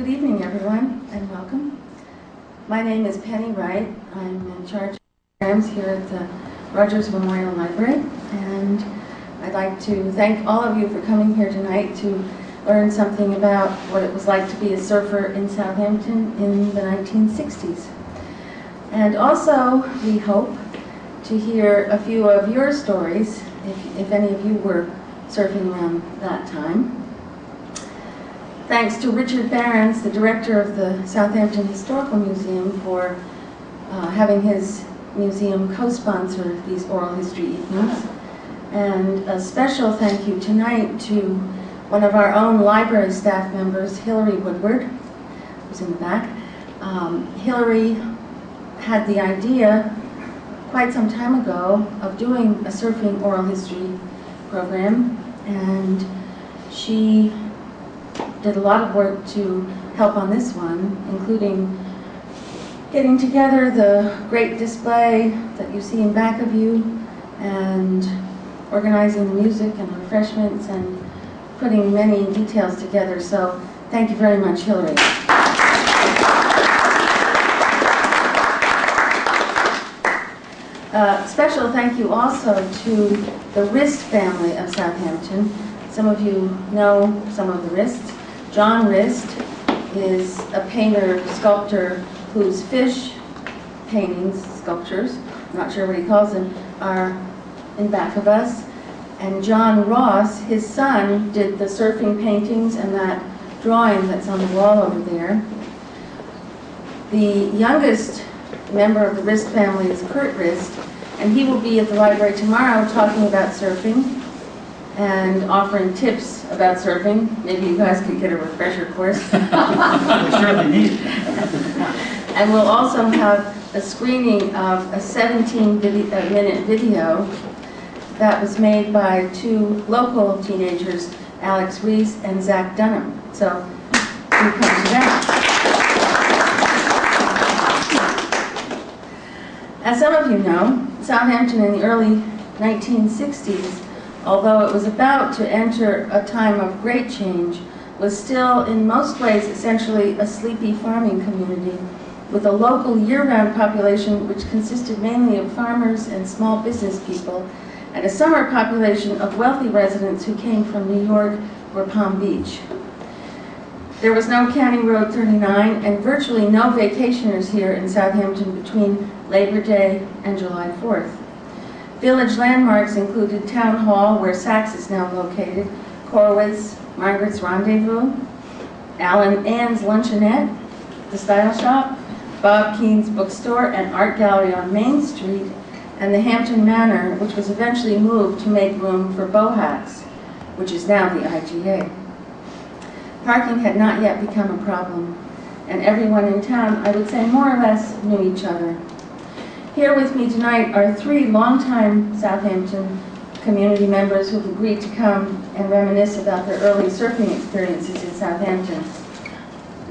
Good evening, everyone, and welcome. My name is Penny Wright. I'm in charge of programs here at the Rogers Memorial Library, and I'd like to thank all of you for coming here tonight to learn something about what it was like to be a surfer in Southampton in the 1960s. And also, we hope to hear a few of your stories, if any of you were surfing around that time. Thanks to Richard Barons, the director of the Southampton Historical Museum, for having his museum co-sponsor these oral history evenings. And a special thank you tonight to one of our own library staff members, Hillary Woodward, who's in the back. Hillary had the idea quite some time ago of doing a surfing oral history program, and she did a lot of work to help on this one, including getting together the great display that you see in back of you, and organizing the music and refreshments, and putting many details together. So thank you very much, Hillary. Special thank you also to the Rist family of Southampton. Some of you know some of the Rists. John Rist is a painter, sculptor, whose fish paintings, sculptures, I'm not sure what he calls them, are in back of us. And John Ross, his son, did the surfing paintings and that drawing that's on the wall over there. The youngest member of the Rist family is Kurt Rist, and he will be at the library tomorrow talking about surfing and offering tips about surfing. Maybe you guys could get a refresher course. We certainly need it. And we'll also have a screening of a 17-minute video that was made by two local teenagers, Alex Reese and Zach Dunham. So we come to that. As some of you know, Southampton in the early 1960s, although it was about to enter a time of great change, was still in most ways essentially a sleepy farming community with a local year-round population which consisted mainly of farmers and small business people, and a summer population of wealthy residents who came from New York or Palm Beach. There was no County Road 39 and virtually no vacationers here in Southampton between Labor Day and July 4th. Village landmarks included Town Hall, where Saks is now located, Corwitz, Margaret's Rendezvous, Alan Ann's Luncheonette, the Style Shop, Bob Keene's Bookstore and Art Gallery on Main Street, and the Hampton Manor, which was eventually moved to make room for Bohax, which is now the IGA. Parking had not yet become a problem, and everyone in town, I would say, more or less knew each other. Here with me tonight are three longtime Southampton community members who have agreed to come and reminisce about their early surfing experiences in Southampton.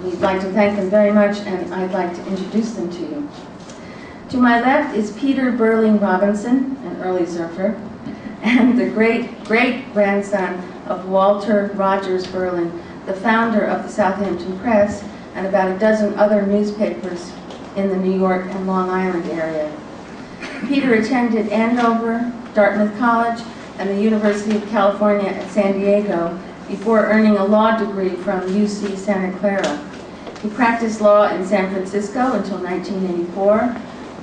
We'd like to thank them very much, and I'd like to introduce them to you. To my left is Peter Burling Robinson, an early surfer, and the great-grandson of Walter Rogers Burling, the founder of the Southampton Press and about a dozen other newspapers in the New York and Long Island area. Peter attended Andover, Dartmouth College, and the University of California at San Diego before earning a law degree from UC Santa Clara. He practiced law in San Francisco until 1984,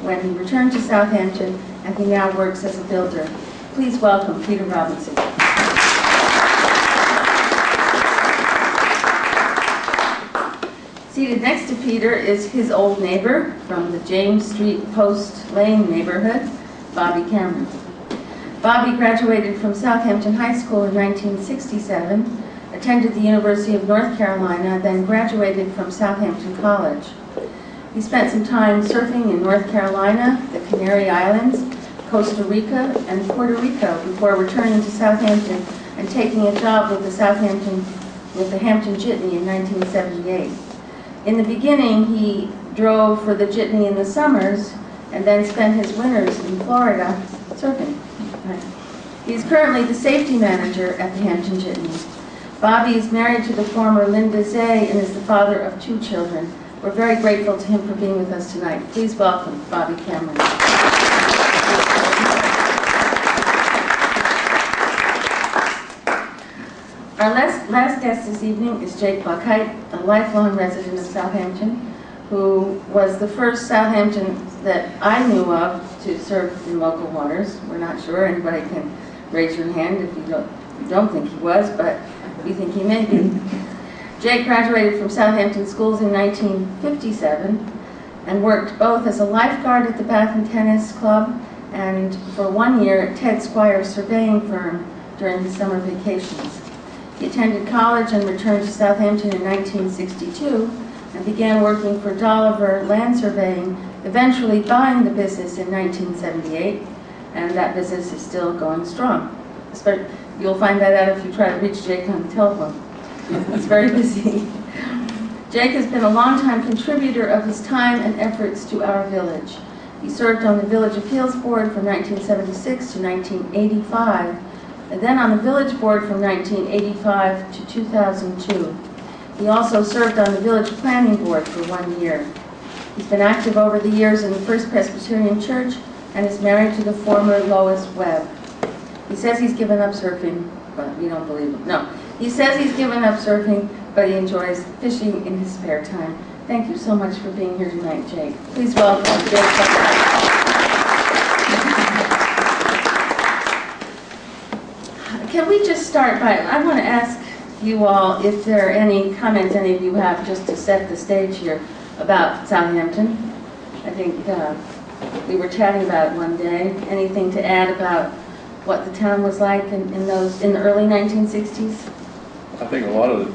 when he returned to Southampton, and he now works as a builder. Please welcome Peter Robinson. Seated next to Peter is his old neighbor from the James Street Post Lane neighborhood, Bobby Cameron. Bobby graduated from Southampton High School in 1967, attended the University of North Carolina, then graduated from Southampton College. He spent some time surfing in North Carolina, the Canary Islands, Costa Rica, and Puerto Rico before returning to Southampton and taking a job with the Hampton Jitney in 1978. In the beginning, he drove for the Jitney in the summers and then spent his winters in Florida surfing. He's currently the safety manager at the Hampton Jitney. Bobby is married to the former Linda Zay and is the father of 2 children. We're very grateful to him for being with us tonight. Please welcome Bobby Cameron. Our last guest this evening is Jake Buckheit, a lifelong resident of Southampton, who was the first Southampton that I knew of to serve in local waters. We're not sure. Anybody can raise your hand if you don't think he was, but we think he may be. Jake graduated from Southampton schools in 1957 and worked both as a lifeguard at the Bath and Tennis Club and for 1 year at Ted Squire's surveying firm during his summer vacations. He attended college and returned to Southampton in 1962 and began working for Dolliver Land Surveying, eventually buying the business in 1978, and that business is still going strong. You'll find that out if you try to reach Jake on the telephone. He's very busy. Jake has been a longtime contributor of his time and efforts to our village. He served on the Village Appeals Board from 1976 to 1985, and then on the Village Board from 1985 to 2002. He also served on the Village Planning Board for 1 year. He's been active over the years in the First Presbyterian Church and is married to the former Lois Webb. He says he's given up surfing, but we don't believe him. No, he says he's given up surfing, but he enjoys fishing in his spare time. Thank you so much for being here tonight, Jake. Please welcome Jake Buckheit. Can we just start by, I want to ask you all if there are any comments any of you have just to set the stage here about Southampton. I think we were chatting about it one day. Anything to add about what the town was like in the early 1960s? I think a lot of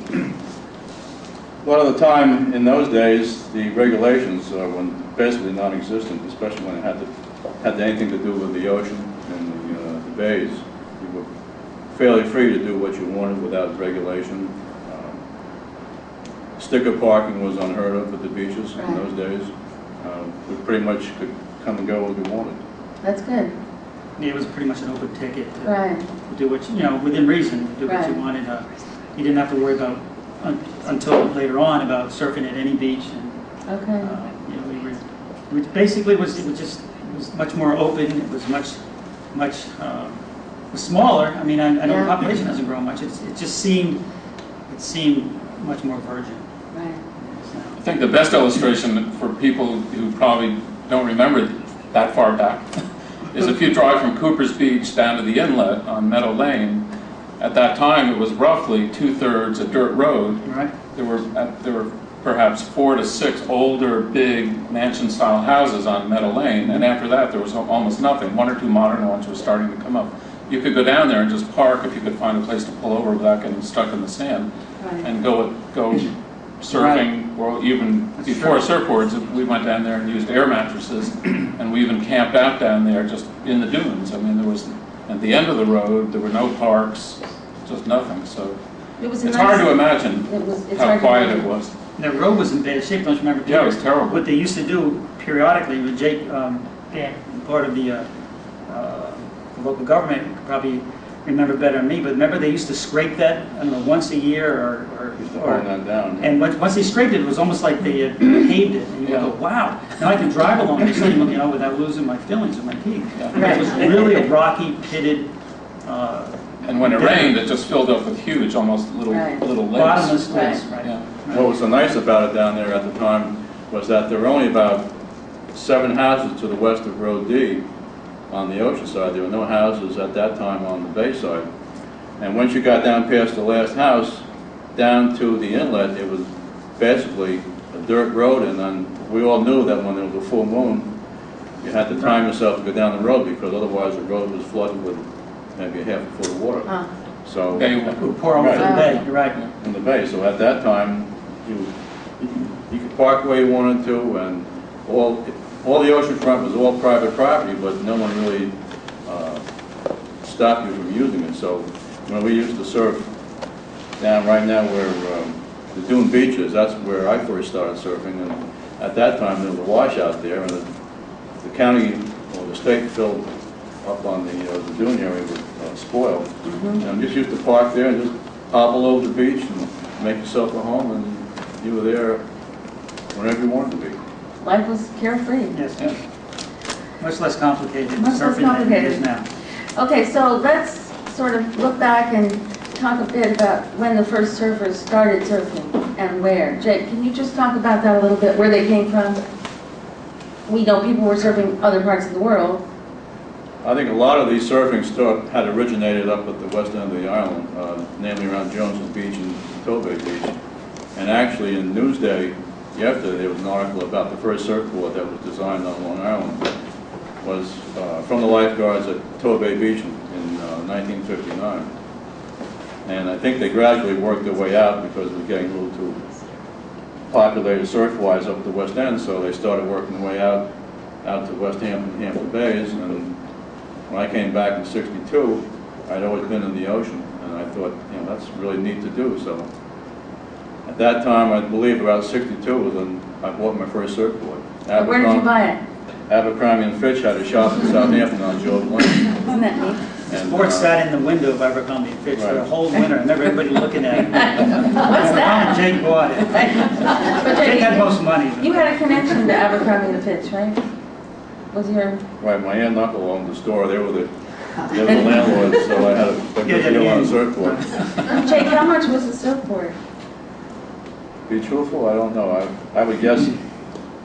the time in those days, the regulations were basically non-existent, especially when it had anything to do with the ocean and the bays. You were fairly free to do what you wanted without regulation. Sticker parking was unheard of at the beaches in those days. We pretty much could come and go as we wanted. That's good. Yeah, it was pretty much an open ticket to do what within reason, to do what you wanted. You didn't have to worry about until later on about surfing at any beach. And, basically it was much more open. It was much smaller. I mean, I know the population hasn't grown much. It just seemed much more virgin. Right. I think the best illustration for people who probably don't remember that far back is if you drive from Cooper's Beach down to the inlet on Meadow Lane. At that time, it was roughly 2/3 a dirt road. Right. There were perhaps 4 to 6 older, big mansion-style houses on Meadow Lane, and after that, there was almost nothing. 1 or 2 modern ones were starting to come up. You could go down there and just park if you could find a place to pull over without getting stuck in the sand, and go surfing. Or even before surfboards, we went down there and used air mattresses, and we even camped out down there just in the dunes. I mean, there was, at the end of the road, there were no parks, just nothing. So it's hard to imagine how quiet it was. The road was in bad shape, don't you remember? Yeah, it was terrible. What they used to do periodically with Jake, part of the local government, you could probably remember better than me, but remember they used to scrape that, I don't know, once a year or that down. And once they scraped it, it was almost like they had paved it. And you would go, wow, now I can drive along this thing, without losing my fillings or my teeth. It was really a rocky, pitted. And when it rained, it just filled up with huge, almost little lakes. Bottomless lakes, What was so nice about it down there at the time was that there were only about 7 houses to the west of Road D on the ocean side. There were no houses at that time on the bay side. And once you got down past the last house, down to the inlet, it was basically a dirt road, and then we all knew that when there was a full moon, you had to time yourself to go down the road, because otherwise the road was flooded with maybe a half a foot of water. So It would pour over the bay, you're right. In the bay. So at that time, you could park where you wanted to, and all the oceanfront was all private property, but no one really stopped you from using it. So when we used to surf down right now where the dune beach is, that's where I first started surfing, and at that time there was a washout there, and the county or the state filled up on the dune area with spoil. And I just used to park there and just hobble over the beach and make yourself a home, and you were there whenever you wanted to be. Life was carefree. Yes, yes. Much less complicated Much less surfing than it is complicated. now. Okay, so let's sort of look back and talk a bit about when the first surfers started surfing and where. Jake, can you just talk about that a little bit, where they came from? We know people were surfing other parts of the world. I think a lot of these surfing had originated up at the west end of the island, namely around Jones's Beach and Tobay Beach. And actually in Newsday, yesterday, there was an article about the first surfboard that was designed on Long Island. Was from the lifeguards at Tobay Beach in 1959. And I think they gradually worked their way out because it was getting a little too populated surf-wise up at the West End, so they started working their way out to West Hampton Bays. And when I came back in '62, I'd always been in the ocean, and I thought, that's really neat to do. So at that time, I believe about '62, then I bought my first surfboard. Where did you buy it? Abercrombie and Fitch had a shop in Southampton on George Lane. Isn't that neat? And, Sport sat in the window of Abercrombie and Fitch for the whole winter. I remember everybody looking at it. What's that? Jake bought it. But Jake had Jake, most money. you had a connection to Abercrombie and Fitch, right? Was your... Right, my aunt and uncle owned the store. They were the landlords, so I had a good deal on a surfboard. Jake, how much was the surfboard? To be truthful, I don't know. I would guess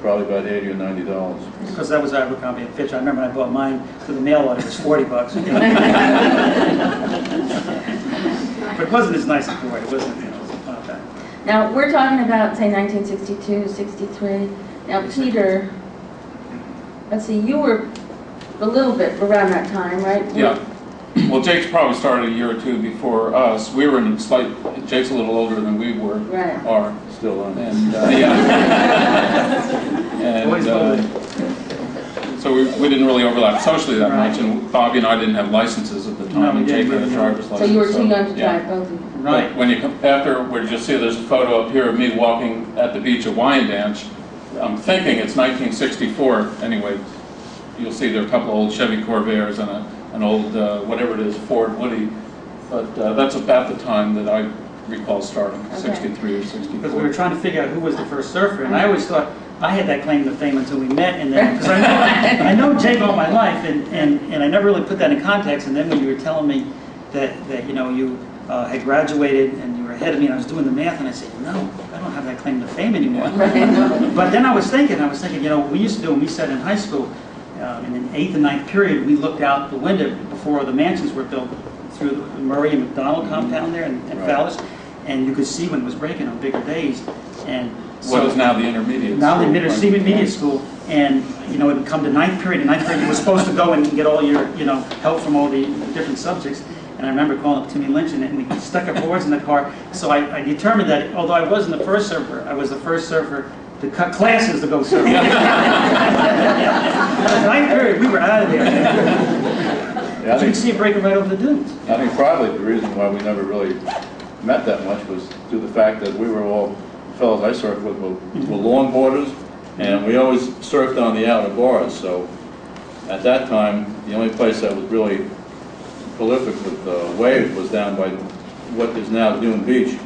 probably about $80 or $90. Because that was Abercrombie and Fitch. I remember when I bought mine for the mail order. It was $40. But it wasn't as nice as board. It wasn't, it was not bad. Now, we're talking about, say, 1962, 63. Now, Peter, let's see, you were a little bit around that time, right? Yeah. Well, Jake's probably started a year or two before us. We were in Jake's a little older than we were. Right. Are. Still on. And, yeah. And, so we didn't really overlap socially that much, and Bobby and I didn't have licenses at the time, No, we and Jake didn't. had a driver's license. So you were too young to yeah. drive, both of you. Right. But when you come afterward, you'll see there's a photo up here of me walking at the beach at Wyandanch. I'm thinking it's 1964. Anyway, you'll see there are a couple of old Chevy Corvairs and an old, whatever it is, Ford Woody. But that's about the time that I recall starting, Okay. 63 or 64. Because we were trying to figure out who was the first surfer, and I always thought I had that claim to fame until we met, and then because I know Jake all my life, and I never really put that in context. And then when you were telling me that you had graduated and you were ahead of me, and I was doing the math, and I said, no, I don't have that claim to fame anymore. But then I was thinking, we used to do when we sat in high school, in an 8th and 9th period, we looked out the window before the mansions were built through the Murray and McDonald compound there and Fowler's. And you could see when it was breaking on bigger days. And so what is now the intermediate now school? the intermediate school, and it would come to 9th period. In 9th period, you were supposed to go and get all your help from all the different subjects. And I remember calling up Timmy Lynch, and we stuck our boards in the car. So I determined that although I wasn't the first surfer, I was the first surfer to cut classes to go surfing. 9th period, we were out of there. Yeah, You could see it breaking right over the dunes. I think probably the reason why we never really met that much was due to the fact that we were all fellows I surfed with were longboarders, and we always surfed on the outer bars. So at that time, the only place that was really prolific with waves was down by what is now Dune Beach.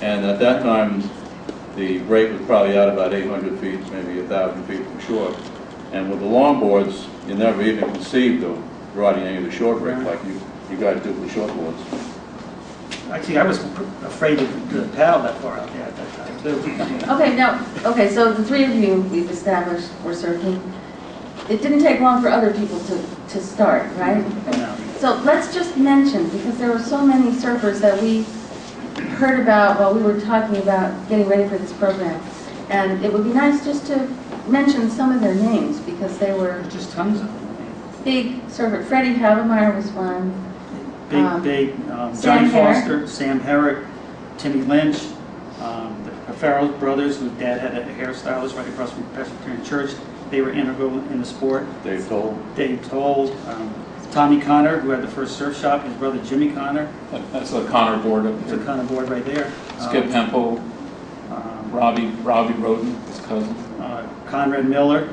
And at that time, the break was probably out about 800 feet, maybe 1,000 feet from shore. And with the longboards, you never even conceived of riding any of the short break like you guys do with shortboards. Actually, I was afraid to paddle that far out there at that time, too. Okay, so the three of you we've established were surfing. It didn't take long for other people to start, right? No. So let's just mention, because there were so many surfers that we heard about while we were talking about getting ready for this program. And it would be nice just to mention some of their names, because they were There's just tons of them. big surfers. Freddie Havemeyer was one. Big Sam Johnny Herrick. Foster, Sam Herrick, Timmy Lynch, the Farrell brothers, whose dad had a hairstylist right across from Presbyterian Church. They were integral in the sport. Dave Toll. Dave Toll, Tommy Connor, who had the first surf shop, his brother Jimmy Connor. That's a Connor board up There's a there. Connor board right there. Skip Hempel, Robbie Roden, his cousin. Conrad Miller.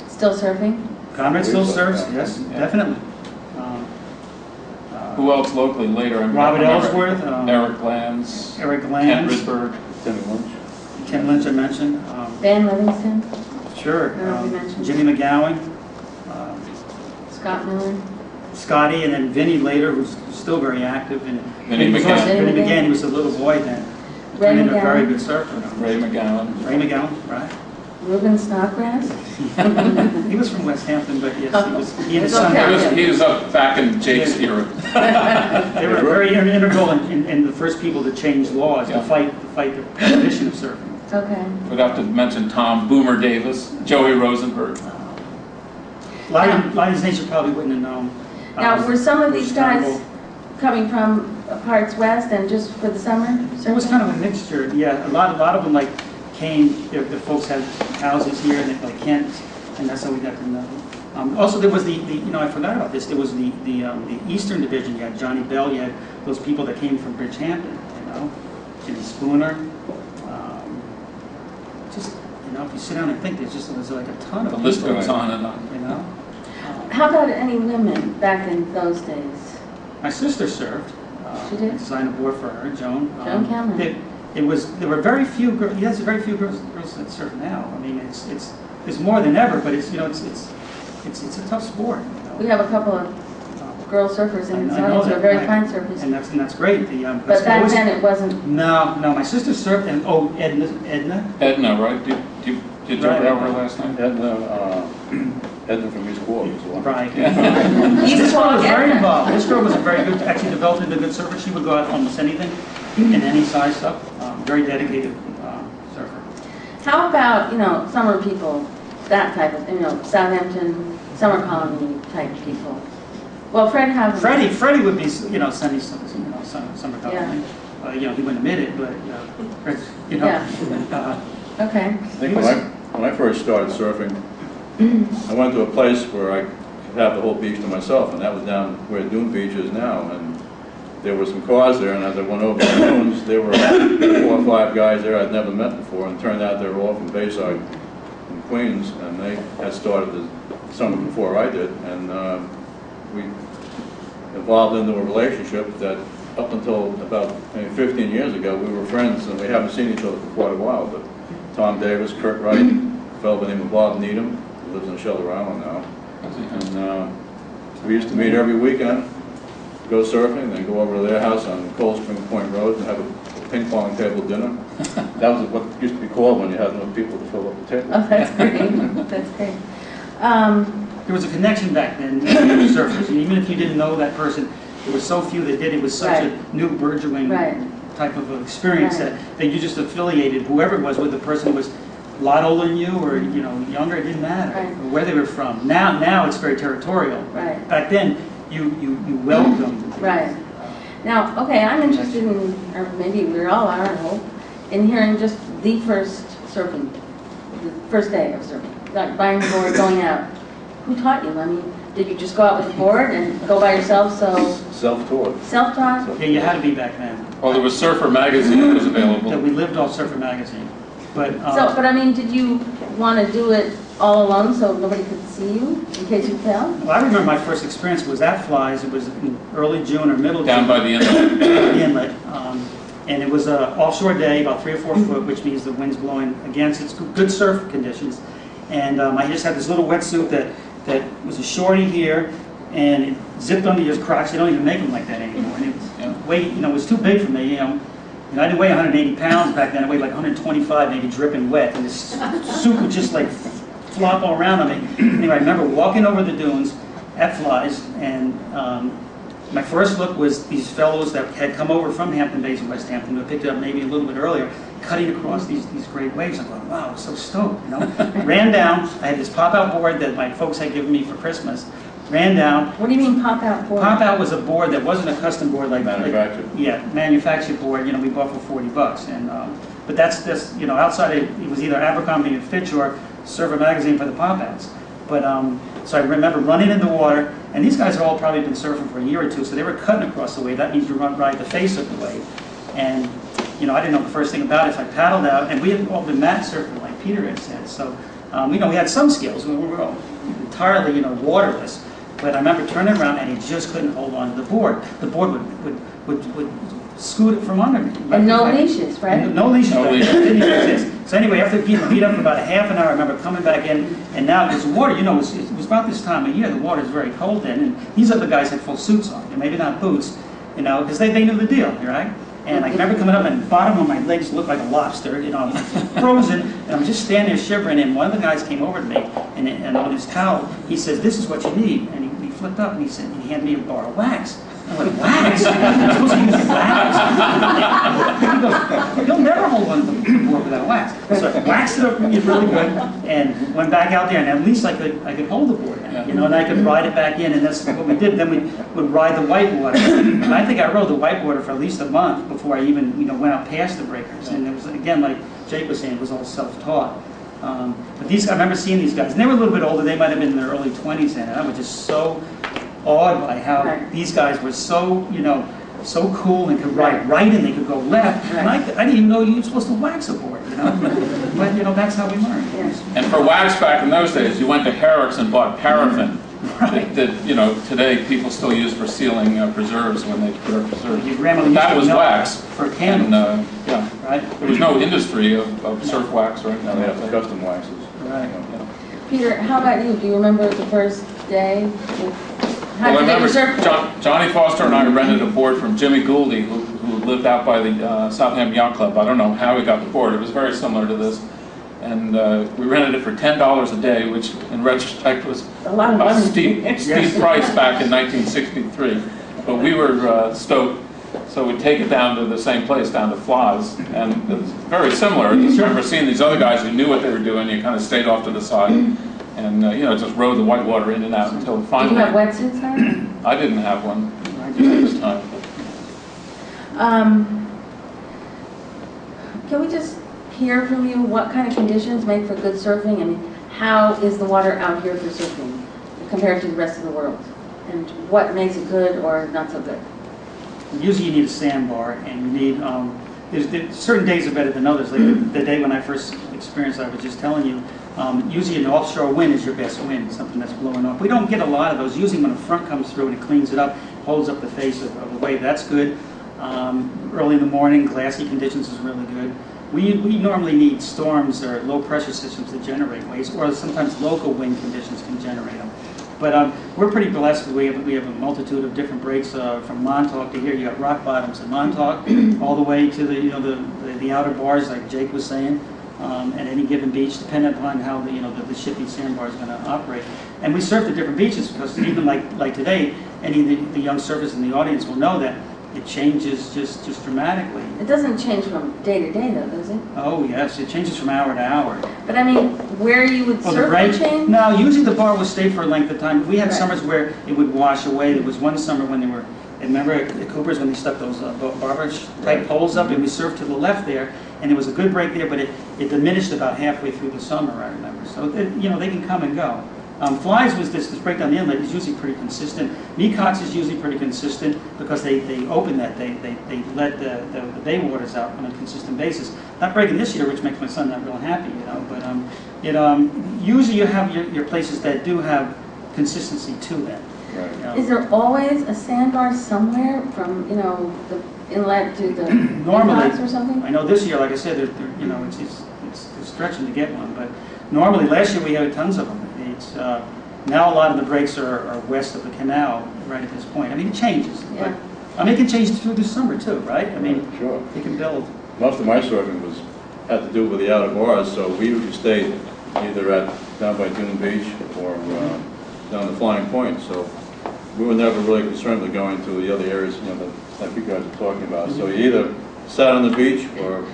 Still surfing? Conrad still surfs, Yeah. yes, Yeah. definitely. Who else locally later? I Robert remember Ellsworth, Eric Lands, Eric Kent Lands, Rydberg. Timmy Lynch. Ken Lynch I mentioned. Van Livingston, Sure. I don't know if you mentioned. Jimmy McGowan, Scott Miller. Scotty, and then Vinny later, who's still very active. And Vinny he was McGann. also- Vinny McGann, he was a little boy then. Ray Turned into a very McGowan. good surfer. Ray McGowan. Ray McGowan, right? Ruben Snodgrass. He was from West Hampton, but yes, he and his It's son. okay. He was up back in Jake's era. They were very integral in the first people to change laws, Yeah. to fight the prohibition of surfing. Okay. We'd have to mention Tom Boomer Davis, Joey Rosenberg. A lot of these names you probably wouldn't have known. Now, were some of these guys Istanbul. coming from parts west and just for the summer? It was kind of a mixture, yeah. A lot of them like came, the folks had houses here and they like Kent, and that's how we got to know. Also, there was the I forgot about this. There was the Eastern Division. You had Johnny Bell. You had those people that came from Bridgehampton. Jimmy Spooner. Just if you sit down and think, there's like a ton of The list people, goes on and on. How about any women back in those days? My sister served. She did? I designed a board for her, Joan. Joan Cameron. There were very few girls. Yes, very few girls that surf now. I mean, it's more than ever, but it's a tough sport. We have a couple of girl surfers in the I know audience who are that, very right. fine surfers. And that's great. But back then it wasn't. No, my sister surfed, and Edna. Edna, right? Did you Right. ever her last name? Edna from East Quad was the one. Right. East This girl was Quad, very Edna. involved. This girl was a very good, actually developed into a good surfer. She would go out almost anything, in any size stuff. Very dedicated surfer. How about, summer people, that type of, Southampton, summer colony type people? Well, Freddie would be, summer company. Yeah. He wouldn't admit it, but, Okay. I think when I first started surfing, I went to a place where I could have the whole beach to myself, and that was down where Dune Beach is now. And there were some cars there, and as I went over the dunes, there were 4 or 5 guys there I'd never met before, and it turned out they were all from Bayside, from Queens, and they had started the summer before I did, and we evolved into a relationship that up until about maybe 15 years ago, we were friends, and we haven't seen each other for quite a while. But Tom Davis, Kurt Wright, a fellow by the name of Bob Needham, who lives in Shelter Island now. And we used to meet every weekend, go surfing, then go over to their house on Cold Spring Point Road and have a ping pong table dinner. That was what used to be called when you had enough people to fill up the table. Oh, that's great. That's great. There was a connection back then with surfers, and even if you didn't know that person, there were so few that did. It was such a new burgeoning type of experience that you just affiliated whoever it was with the person who was a lot older than you or younger. It didn't matter or where they were from. Now it's very territorial. Right. Back then you welcomed. Right. Now, okay, I'm interested in, or maybe we all are, I hope, in hearing just the first surfing, the first day of surfing, like buying the board, going out. Who taught you? I mean, did you just go out with a board and go by yourself? So Self-taught. self-taught? Yeah, you had to be back then. Well, there was Surfer Magazine that was available. That we lived off Surfer Magazine. But But I mean, did you want to do it all alone so nobody could see you in case you fell? well, I remember my first experience was at Flies. It was in early June or middle Down June. by the inlet. The inlet. And it was an offshore day, about 3 or 4 foot, which means the wind's blowing against. It's good surf conditions. And I just had this little wetsuit that was a shorty here, and it zipped under your crotch. They don't even make them like that anymore. And it was too big for me. I didn't weigh 180 pounds back then. I weighed like 125, maybe dripping wet. And this suit would just like flop all around on me. Anyway, I remember walking over the dunes at Flies, and my first look was these fellows that had come over from Hampton Bays and West Hampton, who had picked it up maybe a little bit earlier, cutting across these great waves. I'm going, wow, I was so stoked, Ran down. I had this pop-out board that my folks had given me for Christmas. Ran down. What do you mean pop-out board? Pop-out was a board that wasn't a custom board like Manufactured. manufactured board. We bought for $40, and but that's outside it was either Abercrombie and Fitch or Surfer Magazine for the pop-outs. But so I remember running in the water, and these guys have all probably been surfing for a year or two, so they were cutting across the wave. That means you ride the face of the wave, and I didn't know the first thing about it. So I paddled out, and we had all been mat surfing, like Peter had said. So we had some skills. We were all entirely waterless. But I remember turning around and he just couldn't hold on to the board. The board would scoot it from under me. And no leashes, right? No leashes. No back then. leashes. It didn't even exist. So anyway, after being beat up for about a half an hour, I remember coming back in, and now, because the water, it was about this time of year, the water is very cold then, and these other guys had full suits on, and maybe not boots, because they knew the deal, right? And I remember coming up and the bottom of my legs looked like a lobster, frozen, and I'm just standing there shivering, and one of the guys came over to me, and on his towel, he says, "This is what you need," and he flipped up and he handed me a bar of wax. I went, wax? I'm supposed to use wax? He goes, "You'll never hold on to the board without wax." So I waxed it up really good and went back out there, and at least I could hold the board now, and I could ride it back in, and that's what we did. Then we would ride the whitewater. And I think I rode the whitewater for at least a month before I even went out past the breakers. And it was, again, like Jake was saying, it was all self-taught. But I remember seeing these guys, and they were a little bit older. They might have been in their early 20s then, and I was just so awed by how these guys were so, so cool and could ride right and they could go left. And I didn't even know you were supposed to wax a board, But, that's how we learned. And for wax back in those days, you went to Herrick's and bought paraffin. That today people still use for sealing preserves when they prepare preserves. Your grandmother used That to was know wax. For candles. And, Right? there was no industry of surf wax right now. Now they have the custom waxes. Right. Peter, how about you? Do you remember the first day? How Well, I did you get your surf remember board? Johnny Foster and I rented a board from Jimmy Gouldy, who lived out by the Southampton Yacht Club. I don't know how he got the board. It was very similar to this. And we rented it for $10 a day, which in retrospect was A lot of a money. steep price back in 1963. But we were stoked, so we'd take it down to the same place, down to Flaws. And it was very similar. I just remember seeing these other guys who knew what they were doing. You kind of stayed off to the side. And, just rode the whitewater in and out until finally... Did you have wetsuits on? I didn't have one at this time. Can we just hear from you what kind of conditions make for good surfing? I mean, how is the water out here for surfing compared to the rest of the world? And what makes it good or not so good? Usually you need a sandbar, and you need, there's certain days are better than others. Like the day when I first experienced, I was just telling you, usually an offshore wind is your best wind, something that's blowing up. We don't get a lot of those. Usually when a front comes through and it cleans it up, holds up the face of the wave, that's good. Early in the morning, glassy conditions is really good. We normally need storms or low pressure systems to generate waves, or sometimes local wind conditions can generate them. But we're pretty blessed. We have a multitude of different breaks from Montauk to here. You got rock bottoms in Montauk, all the way to the outer bars, like Jake was saying, at any given beach, depending upon how the shifty sandbar is going to operate. And we surf at different beaches because even like today, any of the young surfers in the audience will know that it changes just dramatically. It doesn't change from day to day, though, does it? Oh yes, it changes from hour to hour. But I mean, where you would surf would change? No, usually the bar will stay for a length of time. We had Right. summers where it would wash away. There was one summer when they were, remember at Cooper's when they stuck those barber type poles up, and we surfed to the left there, and there was a good break there, but it diminished about halfway through the summer, I remember. So they can come and go. Flies was this break down the inlet is usually pretty consistent. Mecots is usually pretty consistent because they open that, they let the bay waters out on a consistent basis. Not breaking this year, which makes my son not real happy, but usually you have your places that do have consistency to them. Right. Is there always a sandbar somewhere from, the inlet to the Normally, docks or something? I know this year, like I said, it's stretching to get one, but normally last year we had tons of them. It's now a lot of the breaks are west of the canal right at this point. I mean, it changes. Yeah. But, it can change through the summer too, right? I mean, Sure. you can build. Most of my surfing had to do with the outer bars, so we usually stayed either down by Dune Beach or down the Flying Point. So we were never really concerned with going to the other areas, that you guys are talking about. So you either sat on the beach or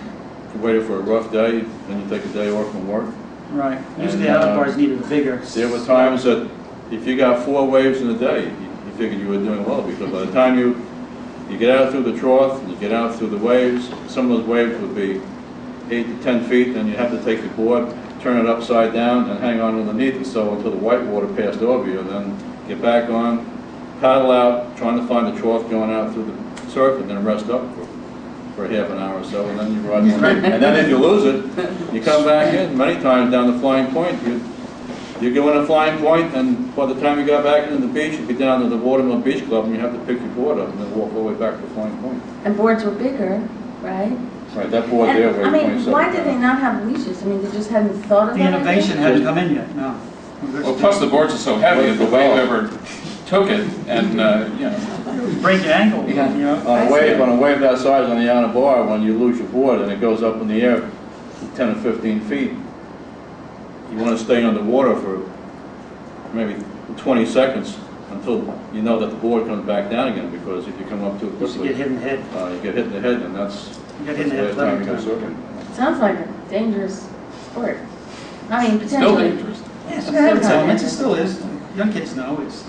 you waited for a rough day, then you take a day off from work. Right. Usually And, the outer bars needed a bigger. There were times that if you got 4 waves in a day, you figured you were doing well, because by the time you get out through the trough, and you get out through the waves, some of those waves would be 8 to 10 feet, and you have to take the board, turn it upside down, and hang on underneath it so until the white water passed over you, and then get back on, paddle out, trying to find the trough going out through the surf, and then rest up for half an hour or so, and then you ride one. And then if you lose it, you come back in. Many times down the Flying Point, You go in a flying point, and by the time you got back into the beach, you'd be down to the Watermill Beach Club, and you have to pick your board up and then walk all the way back to the flying point. And boards were bigger, right? Right, that board there And, weighed I mean, 27 why did they pounds. not have leashes? I mean, they just hadn't thought of The that? innovation hadn't come in yet, no. Well, plus the boards are so heavy, the wave ever took it, and, you know. You break your ankle, you Yeah. know? On a wave that size on the outer bar, when you lose your board and it goes up in the air 10 or 15 feet, you want to stay underwater for maybe 20 seconds until you know that the board comes back down again, because if you come up too You quickly, get hit in the head. you get hit in the head, and that's You get hit in the head the time you plenty go of times. surfing. Sounds like a dangerous sport. I mean, Still potentially. dangerous. Yeah, it had its elements, it still is. Young kids know it's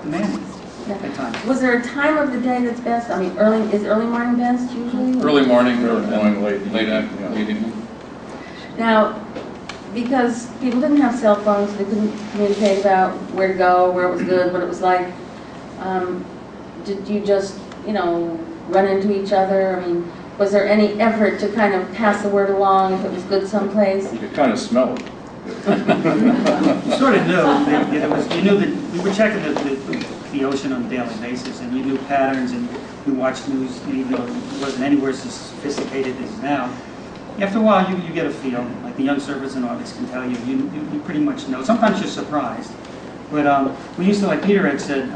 demanding at times. Was there a time of the day that's best? I mean, is early morning best usually? Early morning or Early morning, late late evening, yeah. evening. Now, because people didn't have cell phones, they couldn't communicate about where to go, where it was good, what it was like. Did you just, run into each other? I mean, was there any effort to kind of pass the word along if it was good someplace? You could kind of smell it. You sort of knew, you knew that we were checking the ocean on a daily basis, and you knew patterns, and you watched news, even though it wasn't anywhere as sophisticated as now. After a while, you get a feel, like the young surfers and artists can tell you, you pretty much know. Sometimes you're surprised. But we used to, like Peter had said,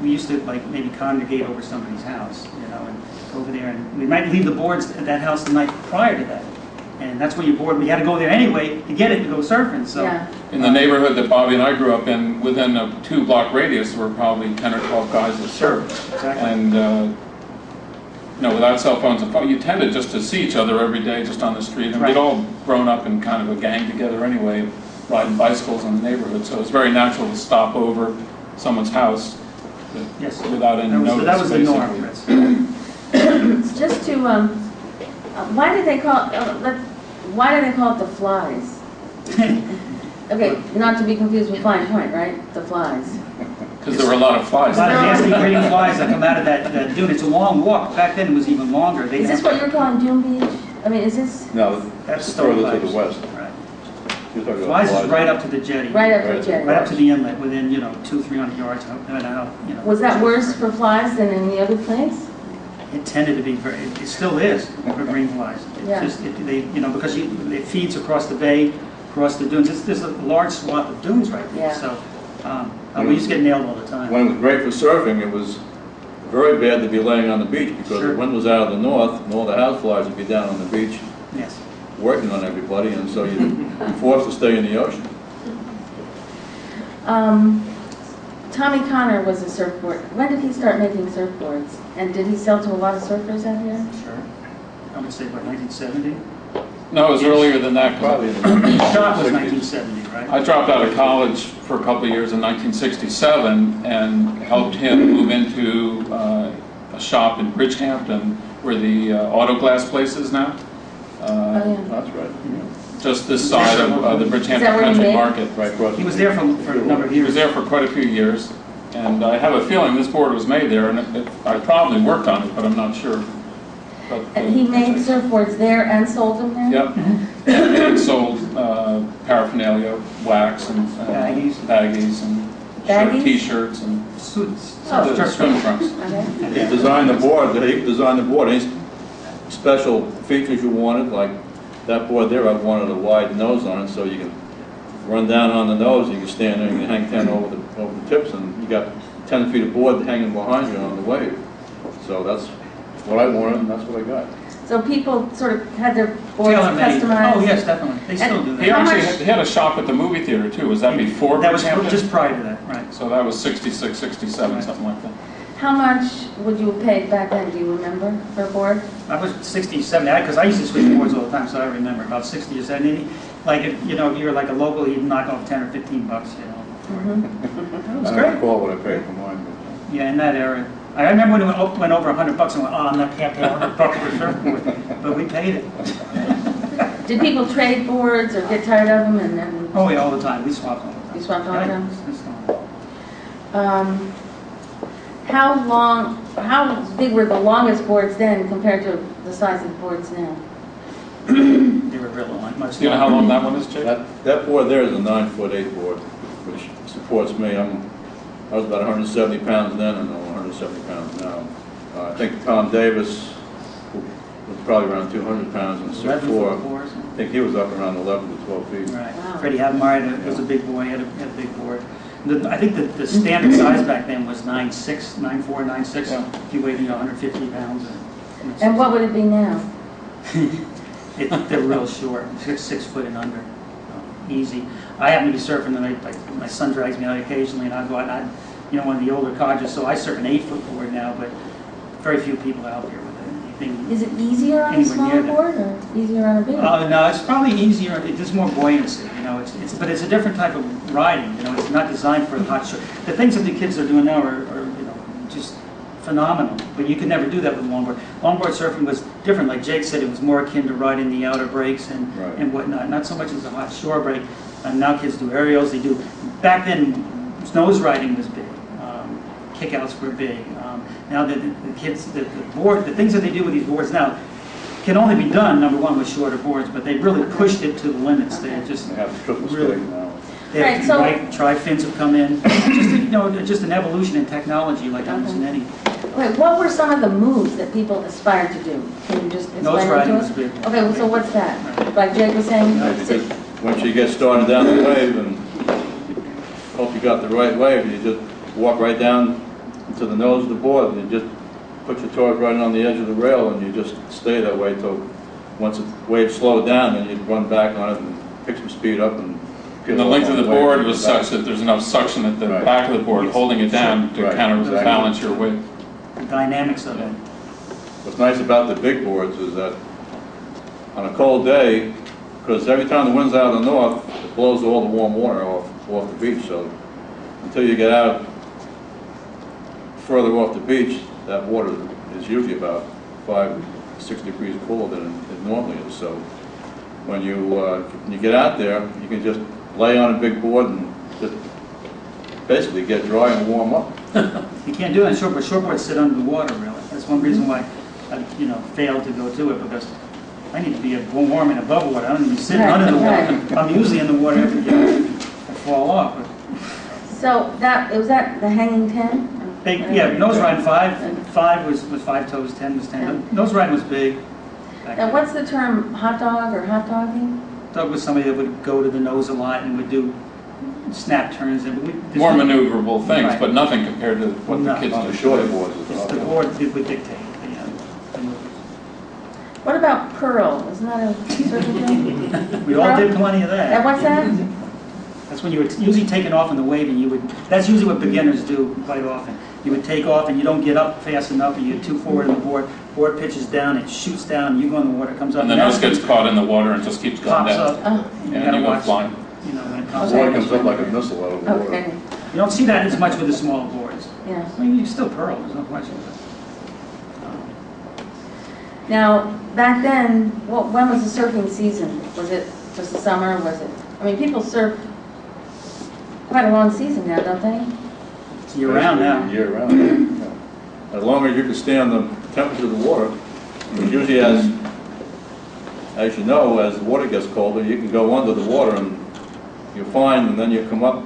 we used to like maybe congregate over somebody's house, and go over there, and we might leave the boards at that house the night prior to that. And that's where you board. We had to go there anyway to get it to go surfing. So Yeah. In the neighborhood that Bobby and I grew up in, within a 2-block radius, there were probably 10 or 12 guys that surfed. exactly. And, without cell phones and phone, you tended just to see each other every day just on the street. And Right. we'd all grown up in kind of a gang together anyway, riding bicycles in the neighborhood. So it was very natural to stop over someone's house Yes. without any notice. That was the norm, basically. Fritz. Just to, why did they call it the flies? Okay, not to be confused with Flying Point, right? The flies. Because there were a lot of A flies. lot of nasty green flies that come out of that dune. It's a long walk. Back then it was even longer. Is this what you're calling Dune Beach? I mean, is this No, That's it's stone further to flies. the west. Right. You're talking about Flies is flies. right up to the jetty. right up Right. the jetty? Right up to the inlet, within 200-300 yards. Was that worse for flies than any other place? It tended to be very. It still is for green flies. It Yeah. just because it feeds across the bay, across the dunes. There's a large swath of dunes right there. Yeah. So we used to get nailed all the time. When it was great for surfing, it was very bad to be laying on the beach, because Sure. the wind was out of the north, and all the houseflies would be down on the beach Yes. working on everybody, and so you'd be forced to stay in the ocean. Tommy Connor was a surfboard. When did he start making surfboards? And did he sell to a lot of surfers out here? Sure. I would say, 1970? No, it was earlier than that. Probably in the The shop was 60s. 1970, right? I dropped out of college for a couple of years in 1967 and helped him move into a shop in Bridgehampton where the auto glass place is now. Oh, yeah. That's right. Just this side of the Is that Bridgehampton where you Country made? Market. Right across. He was there for a number of He years. was there for quite a few years, and I have a feeling this board was made there, and I probably worked on it, but I'm not sure. But, And he made surfboards there and sold them there? Yep. And sold paraphernalia, wax, and Baggies. baggies and Baggies? T-shirts and Suits. Oh. swim trunks. Okay. He designed the board, any special features you wanted, like that board there, I wanted a wide nose on it, so you can run down on the nose, you can stand there, you can hang 10 over the tips, and you got 10 feet of board hanging behind you on the wave. So that's what I wanted, and that's what I got. So people sort of had their boards Tailor-made. customized? Oh, yes, definitely. They still do He that. How actually much- he had a shop at the movie theater too. Was that before That was Bridgehampton? just prior to that, right. So that was 66, 67, something like that. How much would you have paid back then, do you remember, for a board? I was 60, 70, because I used to switch boards all the time, so I remember about 60 or 70. Like, if you're like a local, you'd knock off 10 or 15 bucks, Mhm. It was I don't great. recall what I paid for mine, but Yeah, in that era. I remember when it went over 100 bucks, and went, oh, I'm not paying 100 bucks for a surfboard. But we paid it. Did people trade boards or get tired of them and then Oh, yeah, all the time. We swapped all the time. you swapped all of them? Yeah. How big were the longest boards then compared to the size of the boards now? Different. They were real long, much Do you know how long that one is, Jake? That board there is a 9'8" board, which supports me. I was about 170 pounds then, and I'm 170 pounds now. I think Tom Davis was probably around 200 pounds and 6'4". I think he was up around 11 to 12 feet. Right. Wow. Freddie Havemeyer was a big boy. He had a big board. I think the standard size back then was 9'6", 9'4", 9'6". Yeah. If you weighed 150 pounds. And what would it be now? They're real short, 6 foot and under, easy. I happen to be surfing, and my son drags me out occasionally, and I go out, and one of the older codgers, so I surf an 8-foot board now, but very few people out there with anything. Is it easier on a Anywhere small near that. board or easier on a big one? No, it's probably easier. There's more buoyancy, but it's a different type of riding. It's not designed for the hot shore. The things that the kids are doing now are just phenomenal. But you could never do that with longboard. Longboard surfing was different. Like Jake said, it was more akin to riding the outer breaks and whatnot. Not so much as a hot shore break. And now kids do aerials. They do. Back then, nose riding was big. Kickouts were big. Now the kids, the things that they do with these boards now can only be done, number one, with shorter boards, but they've really pushed it to the limits. They just They have the triple really, skate now. they have Right, so- white tri-fins have come in. Just an evolution in technology like almost in any. Wait, what were some of the moves that people aspired to do? Can you just Nose explain it riding to was us? big. Okay, so what's that? Like Jake was saying? Yeah, because once you get started down the wave and hope you got the right wave, you just walk right down to the nose of the board and you just put your toes right on the edge of the rail and you just stay that way till once the wave slowed down, then you'd run back on it and pick some speed up and And the length of the board was such that there's enough suction at the back of the board holding it down to counterbalance your weight. The dynamics of it. What's nice about the big boards is that on a cold day, because every time the wind's out of the north, it blows all the warm water off the beach. So until you get out further off the beach, that water is usually about 5-6 degrees cooler than it normally is. So when you get out there, you can just lay on a big board and just basically get dry and warm up. You can't do it on shortboard. Shortboards sit under the water, really. That's one reason why I, failed to go to it, because I need to be warm and above water. I don't need to be sitting under the water. I'm usually in the water every day. I fall off. But So was that the hanging 10? nose riding 5 was 5 toes, 10 was 10. Yeah. Nose riding was big. back Now then. what's the term hot dog or hot dogging? Doug was somebody that would go to the nose a lot and would do snap turns. And More maneuverable things, Right. but nothing compared to what the kids On do. the shorter boards as It's well. the board that would dictate the moves. What about pearl? Isn't that a certain thing? We all did plenty of that. And what's that? That's when you were usually taking off in the wave, and that's usually what beginners do quite often. You would take off and you don't get up fast enough, and you're too forward in the board pitches down, it shoots down, you go in the water, it comes up. And the nose gets caught in the water and just keeps going pops down. up. Oh, And you And gotta you go watch, flying. when it The comes board up. comes up like a missile out of the water. okay, You don't see that as much with the smaller boards. yes. I mean, you still pearl, there's no question. Now, back then, when was the surfing season? Was it just the summer? Was it? I mean, people surf quite a long season now, don't they? It's year round now. Year round, yeah. As long as you can stand the temperature of the water, because usually as you know, as the water gets colder, you can go under the water and you're fine, and then you come up,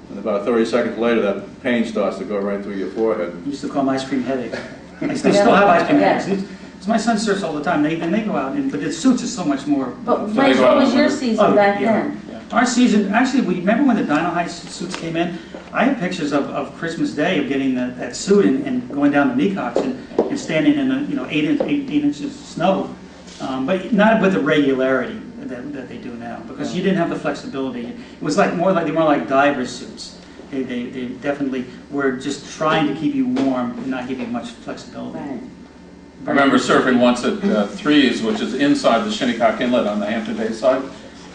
and about 30 seconds later, that pain starts to go right through your forehead. We used to call them ice cream headaches. They still have ice cream headaches. So my son surfs all the time, and they go out, but the suits is so much more. But they Mike, go what out was in your winter? season back then? Our season, actually, remember when the Dino High suits came in? I have pictures of Christmas Day of getting that suit and going down the Mecox and standing in 8 inches of snow, but not with the regularity that they do now, because you didn't have the flexibility. It was they were more like diver suits. They definitely were just trying to keep you warm and not give you much flexibility. Right. I remember surfing once at Threes, which is inside the Shinnecock Inlet on the Hampton Bay side,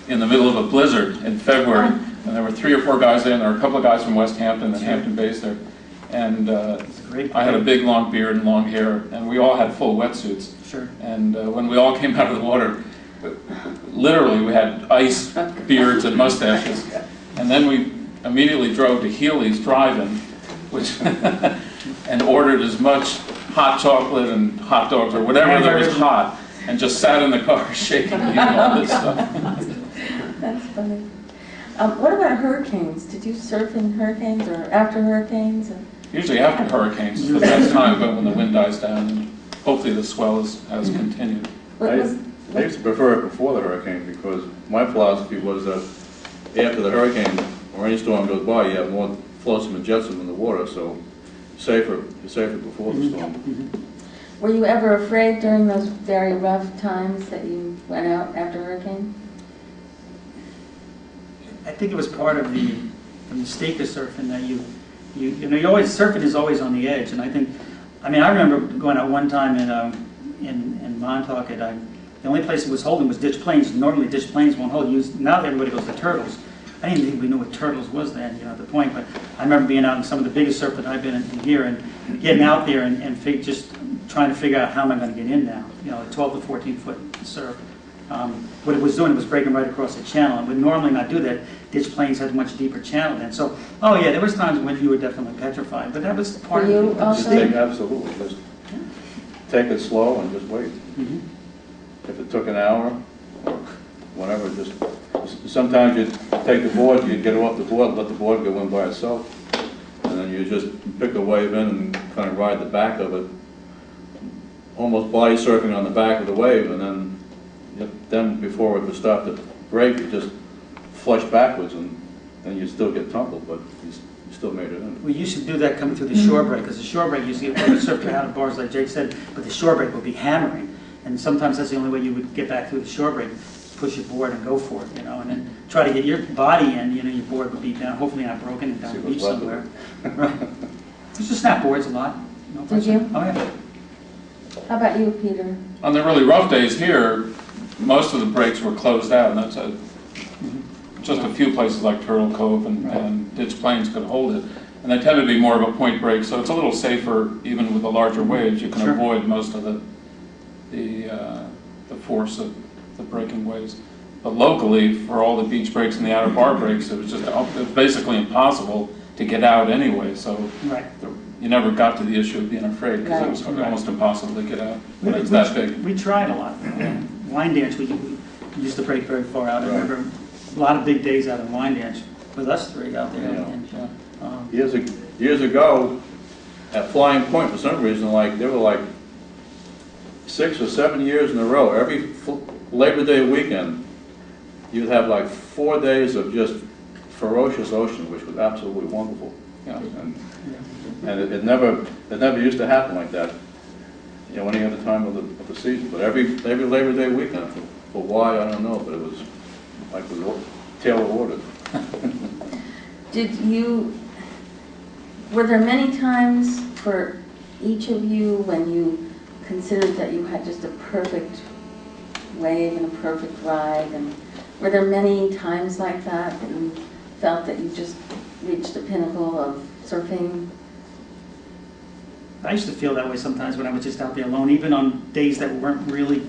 in the middle of a blizzard in February. And there were 3 or 4 guys there, and there were a couple of guys from West Hampton and Hampton Bays there. And I had a big long beard and long hair, and we all had full wetsuits. Sure. And when we all came out of the water, literally we had ice beards and mustaches. And then we immediately drove to Healy's Drive-In, which and ordered as much hot chocolate and hot dogs or whatever that was hot and just sat in the car shaking and eating all this stuff. That's funny. What about hurricanes? Did you surf in hurricanes or after hurricanes? Usually after hurricanes is the best time, but when the wind dies down, and hopefully the swell has continued. What was, I used to prefer it before the hurricane because my philosophy was that after the hurricane or any storm goes by, you have more flotsam and jetsam in the water, so you're safer before the storm. were you ever afraid during those very rough times that you went out after hurricane? I think it was part of the mistake of surfing that you surfing is always on the edge, and I remember going out one time in Montauk, the only place it was holding was ditch planes. Normally ditch planes won't hold. Now everybody goes to turtles. I didn't think we knew what turtles was then, at the point, but I remember being out in some of the biggest surf that I've been in here and getting out there and just trying to figure out how am I going to get in now, 12 to 14 foot surf. What it was doing, it was breaking right across the channel. It would normally not do that. Ditch planes had a much deeper channel then. So, oh yeah, there was times when you were definitely petrified, but that was part Were of you it. also? Absolutely. Just take it slow and just wait. If it took an hour or whatever, sometimes you'd take the board, you'd get off the board, let the board go in by itself, and then you just pick a wave in and kind of ride the back of it, almost body surfing on the back of the wave, and then before it would start to break, you just flush backwards, and then you still get tumbled, but you still made it in. We used to do that coming through the shore break, because the shore break used to get surfed out of bars like Jake said, but the shore break would be hammering, and sometimes that's the only way you would get back through the shore break. Push your board and go for it, and then try to get your body in. Your board would be down, hopefully not broken, and down the beach somewhere. Right. Used to snap boards a lot. Did you? Oh yeah. How about you, Peter? On the really rough days here, most of the breaks were closed out, and that's just a few places like Turtle Cove and Ditch Plains could hold it. And they tend to be more of a point break, so it's a little safer even with the larger waves. You can avoid most of the force of the breaking waves. But locally, for all the beach breaks and the outer bar breaks, it was basically impossible to get out anyway. So you never got to the issue of being afraid because it was almost impossible to get out when it's that big. We tried a lot. Line dance, we used to break very far out. I remember a lot of big days out in line dance with us three out there. Years ago, at Flying Point, for some reason, there were 6 or 7 years in a row, every Labor Day weekend, you'd have 4 days of just ferocious ocean, which was absolutely wonderful. And it never used to happen like that, any other time of the season. But every Labor Day weekend, for why I don't know, but it was like the tail of ordered. Were there many times for each of you when you considered that you had just a perfect wave and a perfect ride, and were there many times like that you felt that you just reached the pinnacle of surfing? I used to feel that way sometimes when I was just out there alone, even on days that weren't really